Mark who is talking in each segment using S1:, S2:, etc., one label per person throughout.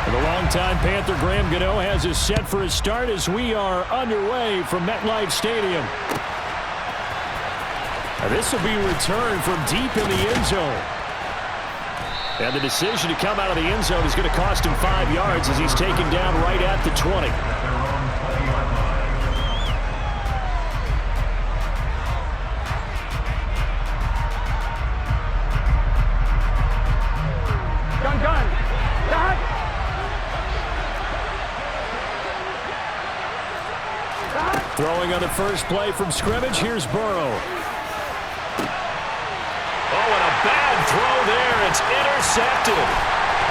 S1: The longtime Panther Graham Gano has us set for his start as we are underway from MetLife Stadium. This will be returned from deep in the end zone. And the decision to come out of the end zone is going to cost him 5 yards as he's taken down right at the 20. Throwing on the first play from scrimmage, here's Burrow.
S2: Oh, and a bad throw there. It's intercepted.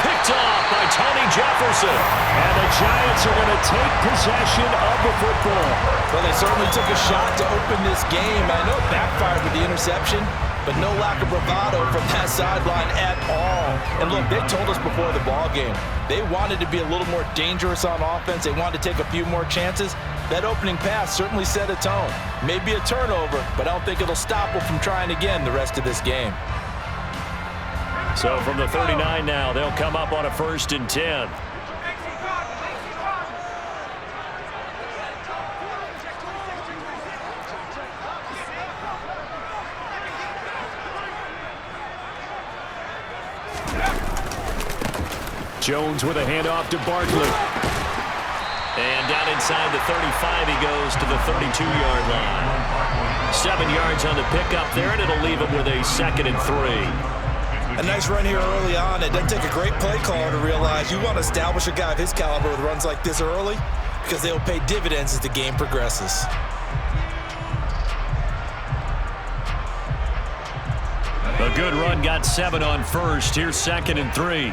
S2: Picked off by Tony Jefferson.
S1: And the Giants are going to take possession of the football.
S3: Well, they certainly took a shot to open this game. I know it backfired with the interception, but no lack of bravado from that sideline at all. And look, they told us before the ball game, they wanted to be a little more dangerous on offense. They wanted to take a few more chances. That opening pass certainly set a tone. Maybe a turnover, but I don't think it'll stop them from trying again the rest of this game.
S1: So from the 39 now, they'll come up on a 1st and 10. Jones with a handoff to Barkley.
S2: And down inside the 35, he goes to the 32-yard line. 7 yards on the pickup there, and it'll leave him with a 2nd and 3.
S3: A nice run here early on. It doesn't take a great play caller to realize you want to establish a guy of his caliber with runs like this early because they'll pay dividends as the game progresses.
S1: A good run, got 7 on first. Here's 2nd and 3.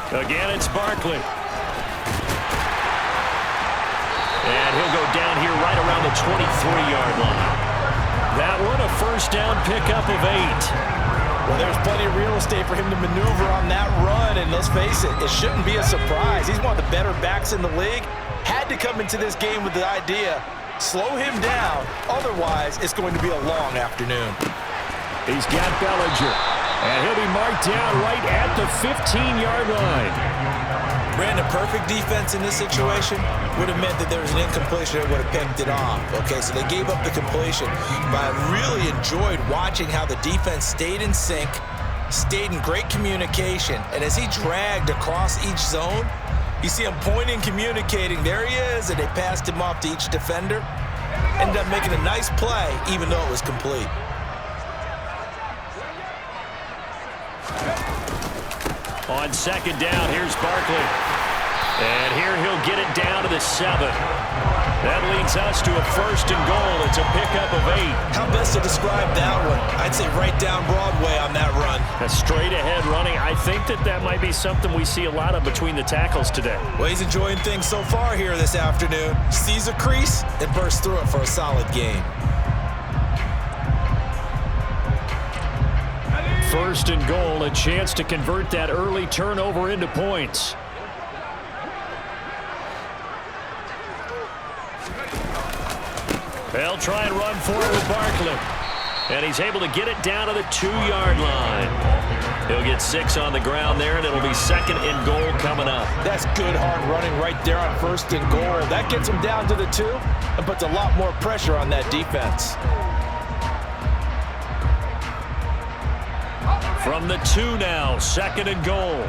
S1: Again, it's Barkley. And he'll go down here right around the 23-yard line. That one, a 1st down pickup of 8.
S3: Well, there's plenty of real estate for him to maneuver on that run, and let's face it, it shouldn't be a surprise. He's one of the better backs in the league. Had to come into this game with the idea, slow him down, otherwise it's going to be a long afternoon.
S1: He's got Bellinger. And he'll be marked down right at the 15-yard line.
S3: Brandon, perfect defense in this situation would have meant that there was an incompletion that would have picked it off. Okay, so they gave up the completion. But I really enjoyed watching how the defense stayed in sync, stayed in great communication. And as he dragged across each zone, you see him pointing, communicating. There he is, and they passed him off to each defender. Ended up making a nice play, even though it was complete.
S1: On 2nd down, here's Barkley. And here he'll get it down to the 7. That leads us to a 1st and goal. It's a pickup of 8.
S3: How best to describe that one? I'd say right down Broadway on that run.
S1: A straight ahead running. I think that might be something we see a lot of between the tackles today.
S3: Well, he's enjoying things so far here this afternoon. Sees a crease and bursts through it for a solid gain.
S1: 1st and goal, a chance to convert that early turnover into points. They'll try and run for it with Barkley. And he's able to get it down to the 2-yard line. He'll get 6 on the ground there, and it'll be 2nd and goal coming up.
S3: That's good hard running right there on 1st and goal. That gets him down to the 2 and puts a lot more pressure on that defense.
S1: From the 2 now, 2nd and goal.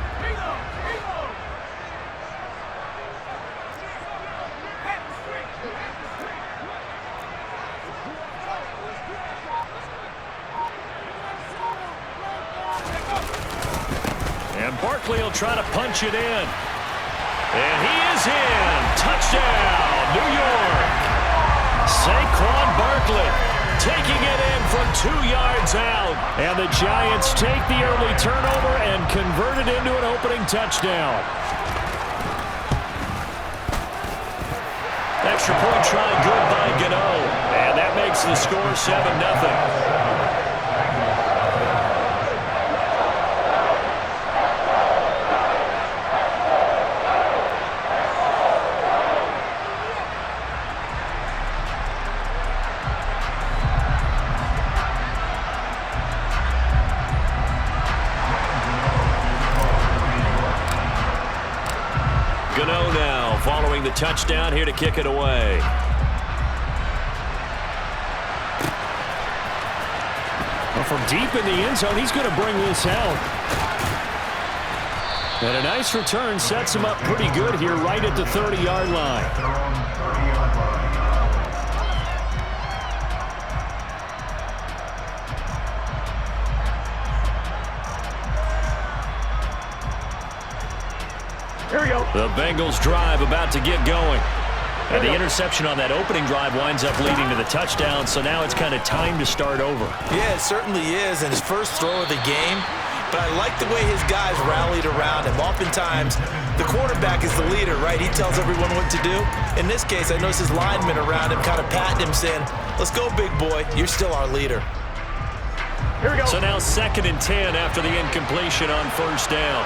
S1: And Barkley will try to punch it in. And he is in. Touchdown, New York. Saquon Barkley taking it in from 2 yards out. And the Giants take the early turnover and convert it into an opening touchdown. Extra point try good by Gano. And that makes the score 7-0.
S2: touchdown here to kick it away.
S1: Well, from deep in the end zone, he's going to bring this out. And a nice return sets him up pretty good here right at the 30-yard line.
S2: Here we go. The Bengals drive about to get going. And the interception on that opening drive winds up leading to the touchdown, so now it's kind of time to start over.
S3: Yeah, it certainly is, and his first throw of the game. But I like the way his guys rallied around him. Oftentimes, the quarterback is the leader, right? He tells everyone what to do. In this case, I noticed his linemen around him kind of patting him, saying, let's go, big boy. You're still our leader.
S2: Here we go. So now 2nd and 10 after the incompletion on first down.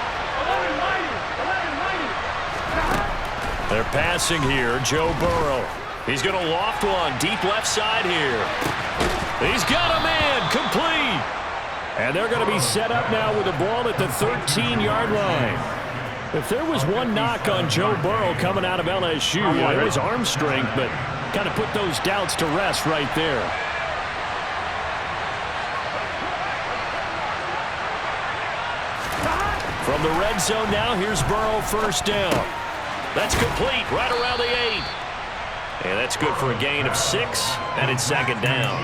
S2: They're passing here, Joe Burrow. He's going to loft one, deep left side here. He's got a man, complete.
S1: And they're going to be set up now with the ball at the 13-yard line. If there was one knock on Joe Burrow coming out of LSU, it was arm strength, but kind of put those doubts to rest right there.
S2: From the red zone now, here's Burrow first down. That's complete, right around the 8. And that's good for a gain of 6, and it's 2nd down.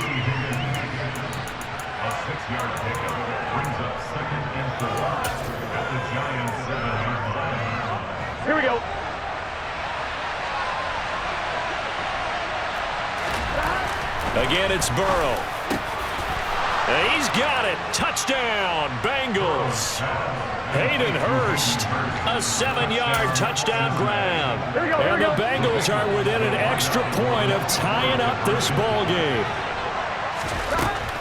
S4: A 6-yard pickup brings up 2nd and 4 at the Giants' 7-yard line.
S2: Here we go. Again, it's Burrow. He's got it. Touchdown, Bengals. Hayden Hurst, a 7-yard touchdown grab.
S1: And the Bengals are within an extra point of tying up this ball game.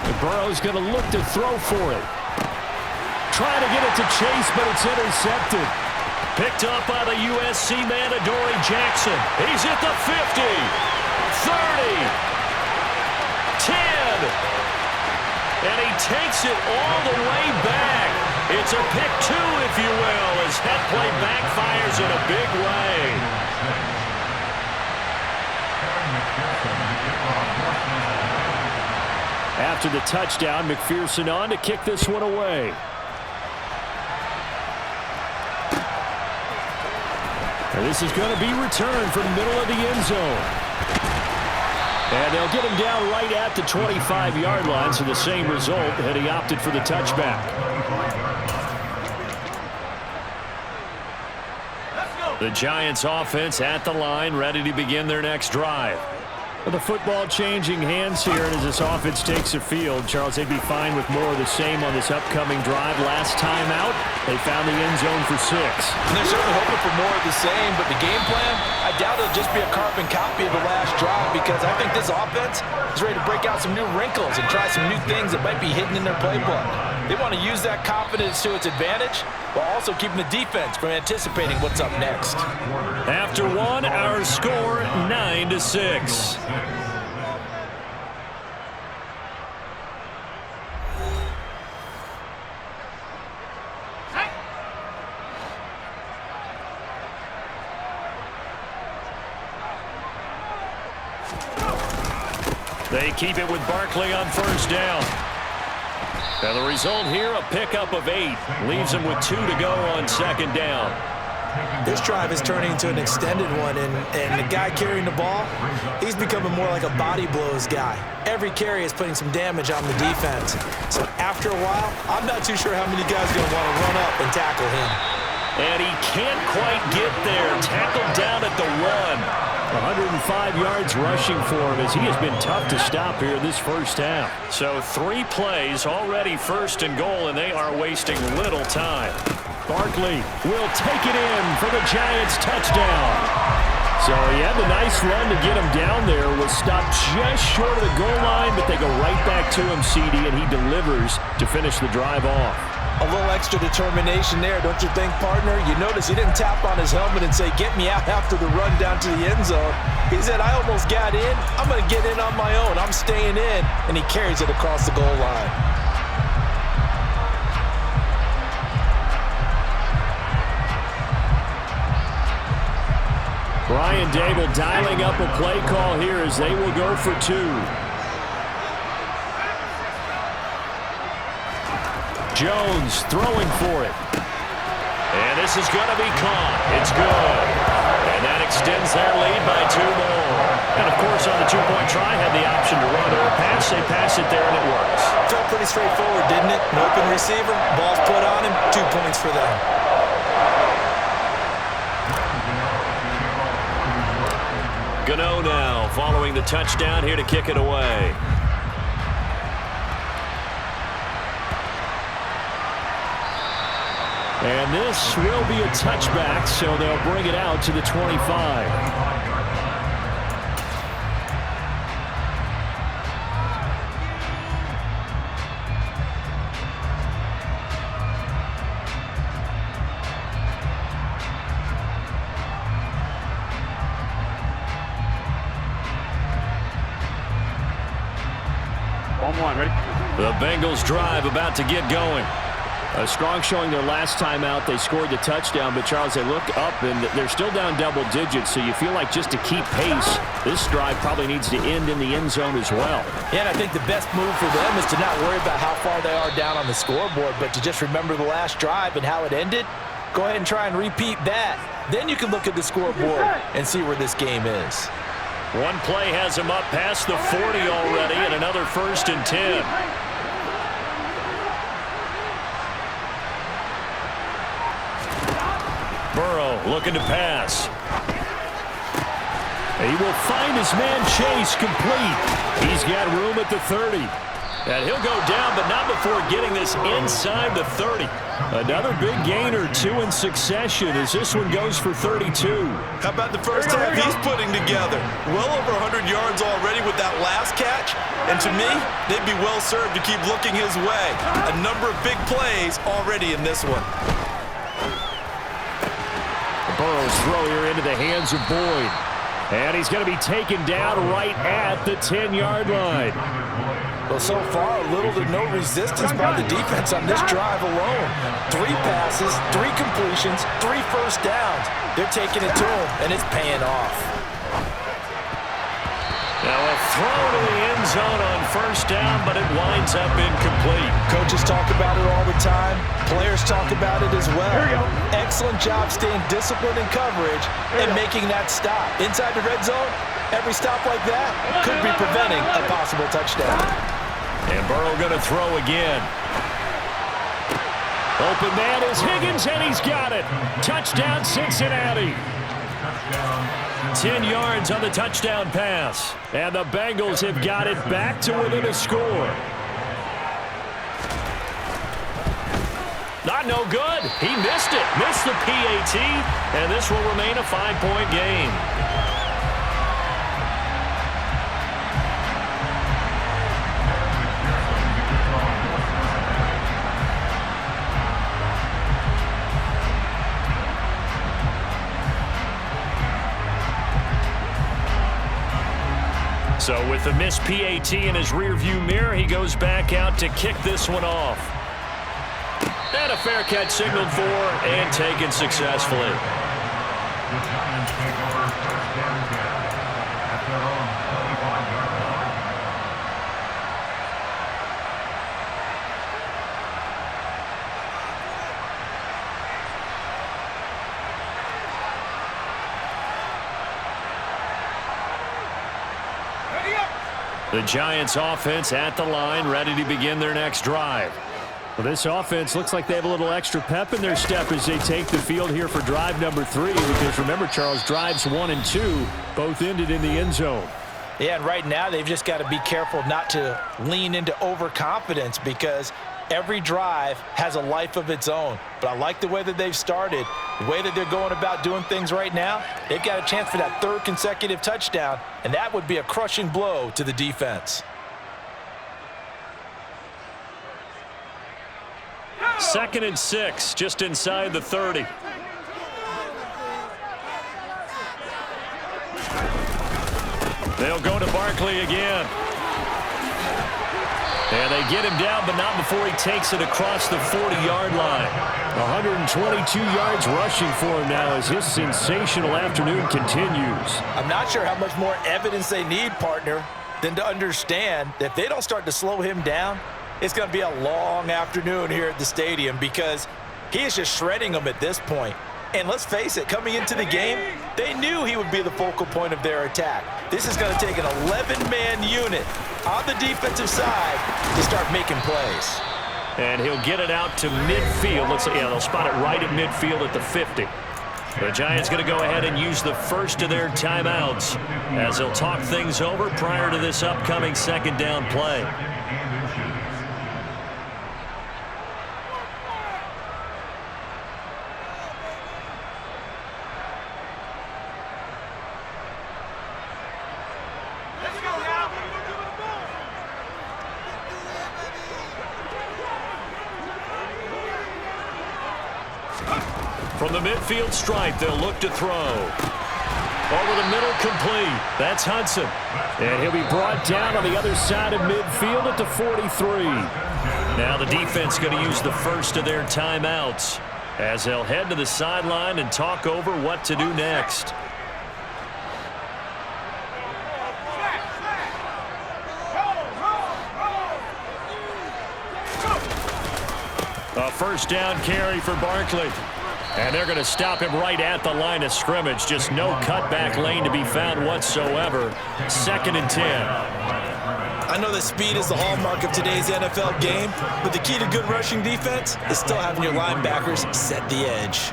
S1: And Burrow's going to look to throw for it. Trying to get it to Chase, but it's intercepted.
S2: Picked up by the USC man, Adoree Jackson. He's at the 50, 30, 10. And he takes it all the way back. It's a pick 2, if you will, as that play backfires in a big way.
S1: After the touchdown, McPherson on to kick this one away. And this is going to be returned from the middle of the end zone. And they'll get him down right at the 25-yard line, so the same result, and he opted for the touchback.
S2: The Giants offense at the line, ready to begin their next drive.
S1: Well, the football changing hands here, and as this offense takes the field, Charles, they'd be fine with more of the same on this upcoming drive. Last time out, they found the end zone for 6.
S3: And they're certainly hoping for more of the same, but the game plan, I doubt it'll just be a carbon copy of the last drive, because I think this offense is ready to break out some new wrinkles and try some new things that might be hidden in their playbook. They want to use that confidence to its advantage, while also keeping the defense from anticipating what's up next.
S2: After one, our score 9-6. They keep it with Barkley on first down. And the result here, a pickup of 8. Leaves them with 2 to go on 2nd down.
S3: This drive is turning into an extended one, and the guy carrying the ball, he's becoming more like a body blows guy. Every carry is putting some damage on the defense. So after a while, I'm not too sure how many guys are going to want to run up and tackle him.
S2: And he can't quite get there. Tackled down at the 1.
S1: 105 yards rushing for him, as he has been tough to stop here this first half.
S2: So 3 plays, already 1st and goal, and they are wasting little time.
S1: Barkley will take it in for the Giants touchdown. So he had the nice run to get him down there, was stopped just short of the goal line, but they go right back to him, CD, and he delivers to finish the drive off.
S3: A little extra determination there, don't you think, partner? You notice he didn't tap on his helmet and say, get me out after the run down to the end zone. He said, I almost got in. I'm going to get in on my own. I'm staying in. And he carries it across the goal line.
S2: Brian Dable dialing up a play call here as they will go for 2. Jones throwing for it. And this is going to be caught. It's good. And that extends their lead by 2 more. And, of course, on the 2-point try, had the option to run or pass. They pass it there, and it works.
S3: Felt pretty straightforward, didn't it? An open receiver, ball's put on him, 2 points for them.
S2: Gano now following the touchdown here to kick it away. And this will be a touchback, so they'll bring it out to the 25. The Bengals drive about to get going. A strong showing their last time out. They scored the touchdown, but Charles, they look up and they're still down double digits, so you feel like just to keep pace, this drive probably needs to end in the end zone as well.
S3: Yeah, and I think the best move for them is to not worry about how far they are down on the scoreboard, but to just remember the last drive and how it ended. Go ahead and try and repeat that. Then you can look at the scoreboard and see where this game is.
S2: One play has him up past the 40 already, and another 1st and 10. Burrow looking to pass. He will find his man Chase complete. He's got room at the 30. And he'll go down, but not before getting this inside the 30. Another big gain or 2 in succession as this one goes for 32.
S3: How about the first half he's putting together? Well over 100 yards already with that last catch. And to me, they'd be well served to keep looking his way. A number of big plays already in this one.
S2: Burrow's throw here into the hands of Boyd. And he's going to be taken down right at the 10-yard line.
S3: Well, so far, little to no resistance by the defense on this drive alone. 3 passes, 3 completions, 3 first downs. They're taking it to him, and it's paying off.
S2: Now a throw to the end zone on 1st down, but it winds up incomplete.
S3: Coaches talk about it all the time. Players talk about it as well. Excellent job staying disciplined in coverage and making that stop. Inside the red zone, every stop like that could be preventing a possible touchdown.
S2: And Burrow going to throw again. Open man is Higgins, and he's got it. Touchdown, Cincinnati. 10 yards on the touchdown pass. And the Bengals have got it back to within a score. Not no good. He missed it. Missed the PAT. And this will remain a 5-point game. So with the missed PAT in his rearview mirror, he goes back out to kick this one off. And a fair catch signaled for and taken successfully.
S4: The Giants take over 1st down at their own 25-yard line.
S2: The Giants offense at the line, ready to begin their next drive. Well, this offense looks like they have a little extra pep in their step as they take the field here for drive number 3. Because remember, Charles, drives 1 and 2 both ended in the end zone.
S3: Yeah, and right now they've just got to be careful not to lean into overconfidence because every drive has a life of its own. But I like the way that they've started, the way that they're going about doing things right now. They've got a chance for that 3rd consecutive touchdown, and that would be a crushing blow to the defense.
S2: 2nd and 6, just inside the 30. They'll go to Barkley again. And they get him down, but not before he takes it across the 40-yard line. 122 yards rushing for him now as his sensational afternoon continues.
S3: I'm not sure how much more evidence they need, partner, than to understand that if they don't start to slow him down, it's going to be a long afternoon here at the stadium because he is just shredding them at this point. And let's face it, coming into the game, they knew he would be the focal point of their attack. This is going to take an 11-man unit on the defensive side to start making plays.
S2: And he'll get it out to midfield. Looks like, yeah, they'll spot it right at midfield at the 50. The Giants going to go ahead and use the first of their timeouts as they'll talk things over prior to this upcoming second down play. From the midfield stripe, they'll look to throw. Over the middle, complete. That's Hudson. And he'll be brought down on the other side of midfield at the 43. Now the defense going to use the first of their timeouts as they'll head to the sideline and talk over what to do next. A first down carry for Barkley. And they're going to stop him right at the line of scrimmage. Just no cutback lane to be found whatsoever. 2nd and 10.
S3: I know that speed is the hallmark of today's NFL game, but the key to good rushing defense is still having your linebackers set the edge.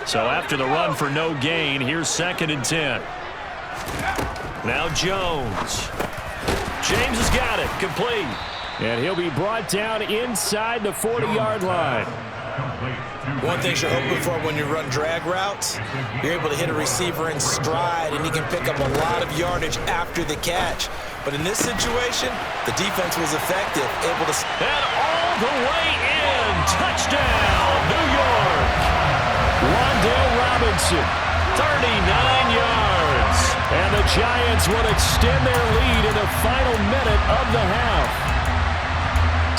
S2: So after the run for no gain, here's 2nd and 10. Now Jones. James has got it. Complete. And he'll be brought down inside the 40-yard line.
S3: One thing you're hoping for when you run drag routes, you're able to hit a receiver in stride, and he can pick up a lot of yardage after the catch. But in this situation, the defense was effective, able to...
S2: And all the way in. Touchdown, New York. Wan'Dale Robinson, 39 yards. And the Giants will extend their lead in the final minute of the half.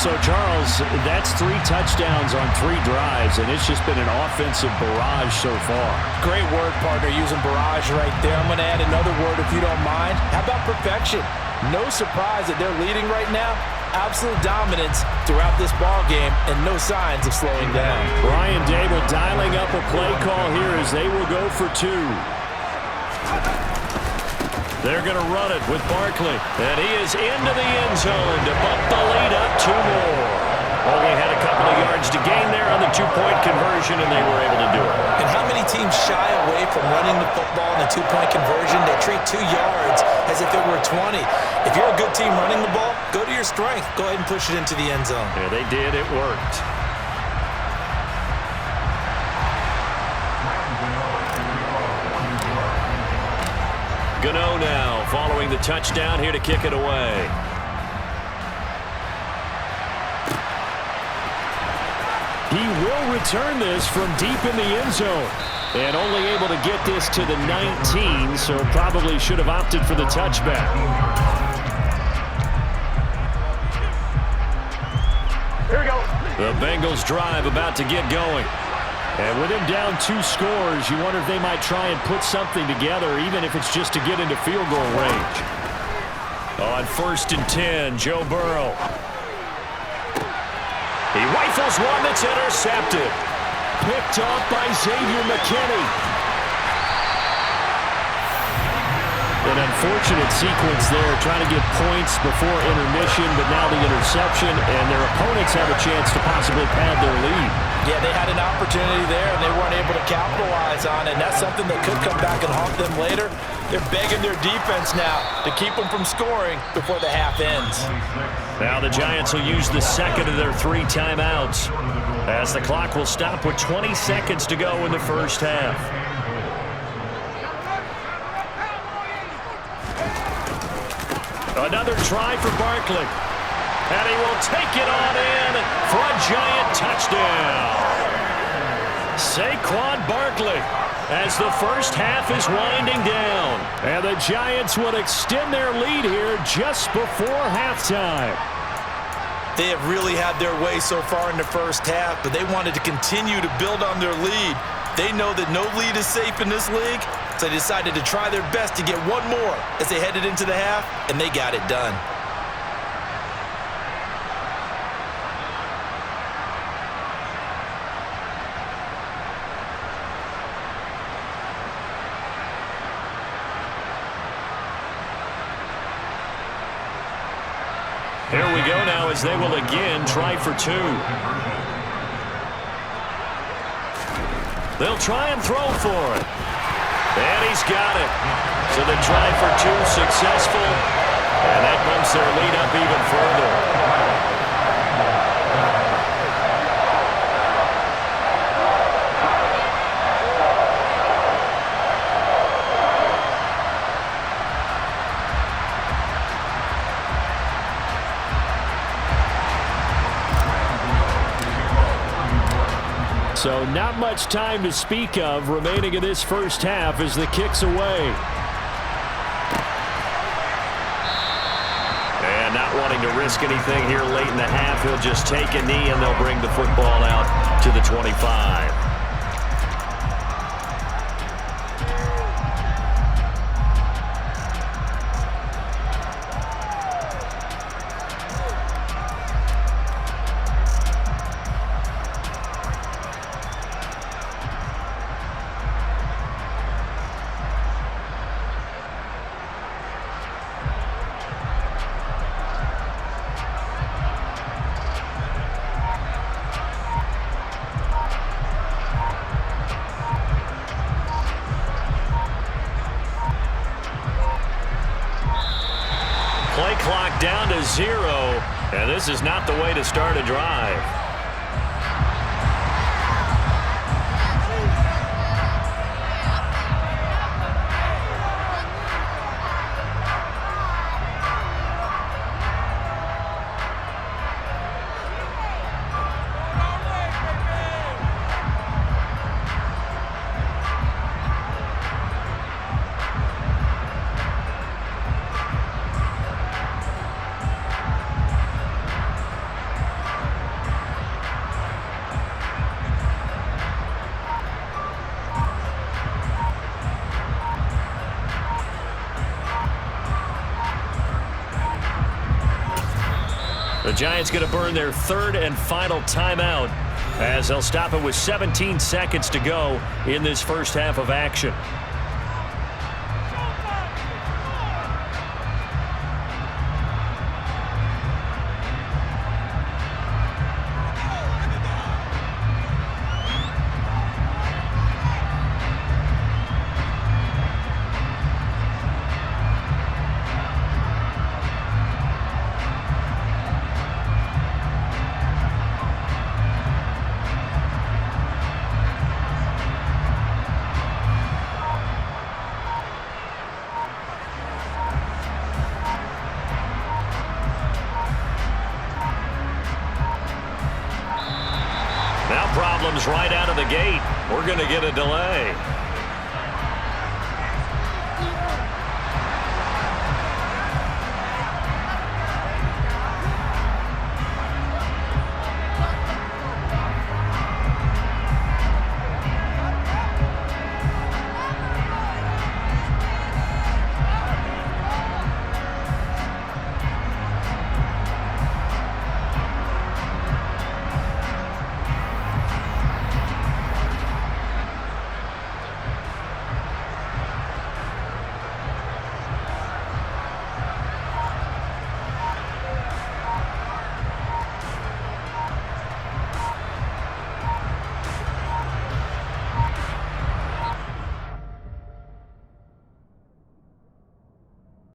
S2: So, Charles, that's 3 touchdowns on 3 drives, and it's just been an offensive barrage so far.
S3: Great word, partner, using barrage right there. I'm going to add another word if you don't mind. How about perfection? No surprise that they're leading right now. Absolute dominance throughout this ball game and no signs of slowing down.
S2: Brian Dable dialing up a play call here as they will go for 2. They're going to run it with Barkley. And he is into the end zone to bump the lead up 2 more. Only had a couple of yards to gain there on the 2-point conversion, and they were able to do it.
S3: And how many teams shy away from running the football in the 2-point conversion? They treat 2 yards as if it were 20. If you're a good team running the ball, go to your strength. Go ahead and push it into the end zone.
S2: Yeah, they did. It worked. Gano now following the touchdown here to kick it away. He will return this from deep in the end zone. And only able to get this to the 19, so probably should have opted for the touchback.
S1: Here we go.
S2: The Bengals drive about to get going. And with him down 2 scores, you wonder if they might try and put something together, even if it's just to get into field goal range. On 1st and 10, Joe Burrow. He rifles one that's intercepted. Picked off by Xavier McKinney. An unfortunate sequence there, trying to get points before intermission, but now the interception, and their opponents have a chance to possibly pad their lead.
S3: Yeah, they had an opportunity there, and they weren't able to capitalize on it, and that's something that could come back and haunt them later. They're begging their defense now to keep them from scoring before the half ends.
S2: Now the Giants will use the second of their 3 timeouts, as the clock will stop with 20 seconds to go in the first half. Another try for Barkley. And he will take it on in for a Giant touchdown.
S1: Saquon Barkley, as the first half is winding down.
S2: And the Giants would extend their lead here just before halftime.
S3: They have really had their way so far in the first half, but they wanted to continue to build on their lead. They know that no lead is safe in this league, so they decided to try their best to get one more as they headed into the half, and they got it done.
S1: Here we go now as they will again try for two. They'll try and throw for it. And he's got it. So the try for two successful. And that bumps their lead up even further.
S2: So not much time to speak of remaining in this first half as the kick's away.
S1: And not wanting to risk anything here late in the half, he'll just take a knee and they'll bring the football out to the 25. Play clock down to 0, and this is not the way to start a drive. The Giants going to burn their third and final timeout as they'll stop it with 17 seconds to go in this first half of action. Now problems right out of the gate. We're going to get a delay.